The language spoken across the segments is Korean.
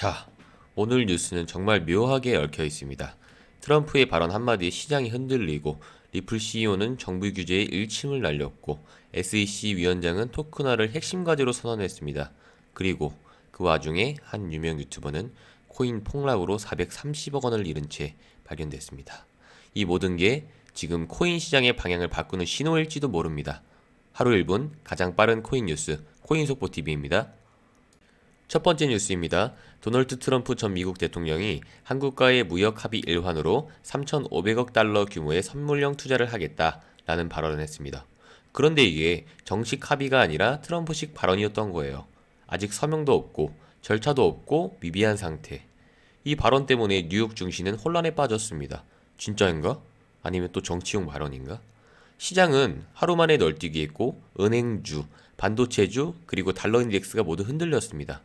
자, 오늘 뉴스는 정말 묘하게 얽혀 있습니다. 트럼프의 발언 한마디에 시장이 흔들리고 리플 CEO는 정부 규제에 일침을 날렸고 SEC 위원장은 토큰화를 핵심 과제로 선언했습니다. 그리고 그 와중에 한 유명 유튜버는 코인 폭락으로 430억 원을 잃은 채 발견됐습니다. 이 모든 게 지금 코인 시장의 방향을 바꾸는 신호일지도 모릅니다. 하루 1분 가장 빠른 코인 뉴스 코인속보TV입니다. 첫 번째 뉴스입니다. 도널드 트럼프 전 미국 대통령이 한국과의 무역 합의 일환으로 3,500억 달러 규모의 선물형 투자를 하겠다라는 발언을 했습니다. 그런데 이게 정식 합의가 아니라 트럼프식 발언이었던 거예요. 아직 서명도 없고 절차도 없고 미비한 상태. 이 발언 때문에 뉴욕 증시는 혼란에 빠졌습니다. 진짜인가? 아니면 또 정치용 발언인가? 시장은 하루 만에 널뛰기 했고 은행주, 반도체주, 그리고 달러 인덱스가 모두 흔들렸습니다.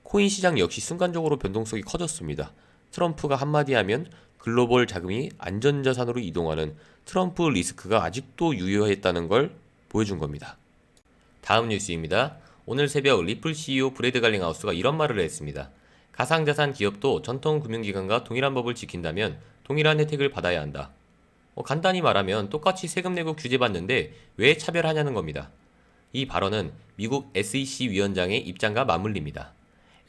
코인 시장 역시 순간적으로 변동성이 커졌습니다. 트럼프가 한마디 하면 글로벌 자금이 안전자산으로 이동하는 트럼프 리스크가 아직도 유효했다는 걸 보여준 겁니다. 다음 뉴스입니다. 오늘 새벽 리플 CEO 브래드 갈링하우스가 이런 말을 했습니다. 가상자산 기업도 전통 금융기관과 동일한 법을 지킨다면 동일한 혜택을 받아야 한다. 간단히 말하면 똑같이 세금 내고 규제받는데 왜 차별하냐는 겁니다. 이 발언은 미국 SEC 위원장의 입장과 맞물립니다.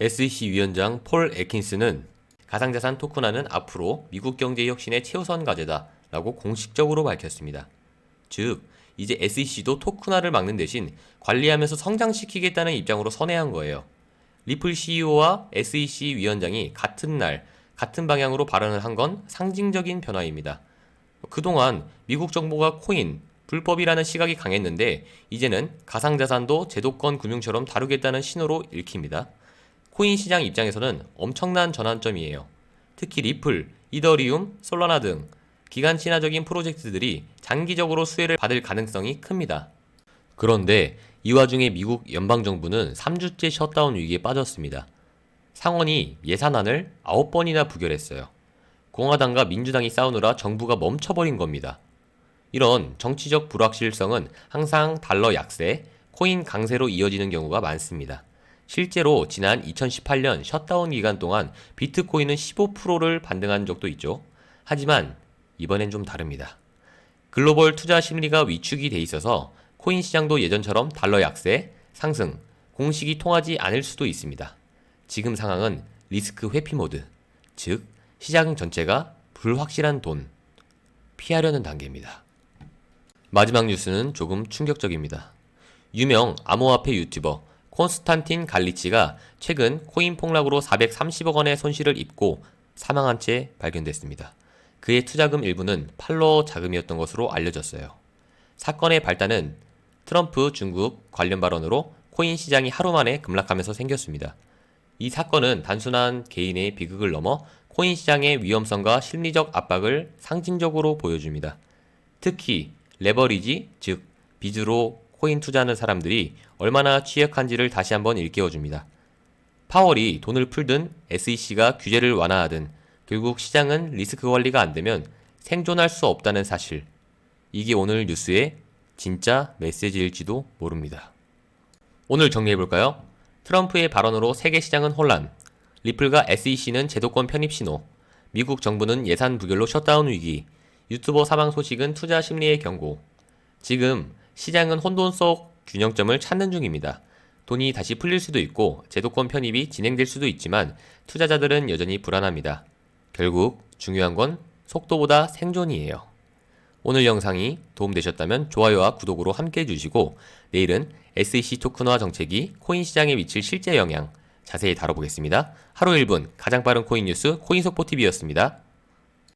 SEC 위원장 폴 애킨스는 가상자산 토큰화는 앞으로 미국 경제 혁신의 최우선 과제다 라고 공식적으로 밝혔습니다. 즉, 이제 SEC도 토큰화를 막는 대신 관리하면서 성장시키겠다는 입장으로 선회한 거예요. 리플 CEO와 SEC 위원장이 같은 날, 같은 방향으로 발언을 한 건 상징적인 변화입니다. 그동안 미국 정부가 코인, 불법이라는 시각이 강했는데 이제는 가상자산도 제도권 금융처럼 다루겠다는 신호로 읽힙니다. 코인 시장 입장에서는 엄청난 전환점이에요. 특히 리플, 이더리움, 솔라나 등 기간 친화적인 프로젝트들이 장기적으로 수혜를 받을 가능성이 큽니다. 그런데 이 와중에 미국 연방정부는 3주째 셧다운 위기에 빠졌습니다. 상원이 예산안을 9번이나 부결했어요. 공화당과 민주당이 싸우느라 정부가 멈춰버린 겁니다. 이런 정치적 불확실성은 항상 달러 약세, 코인 강세로 이어지는 경우가 많습니다. 실제로 지난 2018년 셧다운 기간 동안 비트코인은 15%를 반등한 적도 있죠. 하지만 이번엔 좀 다릅니다. 글로벌 투자 심리가 위축이 돼 있어서 코인 시장도 예전처럼 달러 약세, 상승, 공식이 통하지 않을 수도 있습니다. 지금 상황은 리스크 회피 모드, 즉 시장 전체가 불확실한 돈, 피하려는 단계입니다. 마지막 뉴스는 조금 충격적입니다. 유명 암호화폐 유튜버 콘스탄틴 갈리치가 최근 코인 폭락으로 430억 원의 손실을 입고 사망한 채 발견됐습니다. 그의 투자금 일부는 팔로워 자금이었던 것으로 알려졌어요. 사건의 발단은 트럼프 중국 관련 발언으로 코인 시장이 하루 만에 급락하면서 생겼습니다. 이 사건은 단순한 개인의 비극을 넘어 코인 시장의 위험성과 심리적 압박을 상징적으로 보여줍니다. 특히 레버리지, 즉 빚으로 코인 투자하는 사람들이 얼마나 취약한지를 다시 한번 일깨워줍니다. 파월이 돈을 풀든 SEC가 규제를 완화하든 결국 시장은 리스크 관리가 안 되면 생존할 수 없다는 사실. 이게 오늘 뉴스의 진짜 메시지일지도 모릅니다. 오늘 정리해볼까요? 트럼프의 발언으로 세계 시장은 혼란, 리플과 SEC는 제도권 편입 신호, 미국 정부는 예산 부결로 셧다운 위기, 유튜버 사망 소식은 투자 심리의 경고. 지금 시장은 혼돈 속 균형점을 찾는 중입니다. 돈이 다시 풀릴 수도 있고 제도권 편입이 진행될 수도 있지만 투자자들은 여전히 불안합니다. 결국 중요한 건 속도보다 생존이에요. 오늘 영상이 도움되셨다면 좋아요와 구독으로 함께 해주시고 내일은 SEC 토큰화 정책이 코인 시장에 미칠 실제 영향 자세히 다뤄보겠습니다. 하루 1분 가장 빠른 코인 뉴스 코인속보TV였습니다.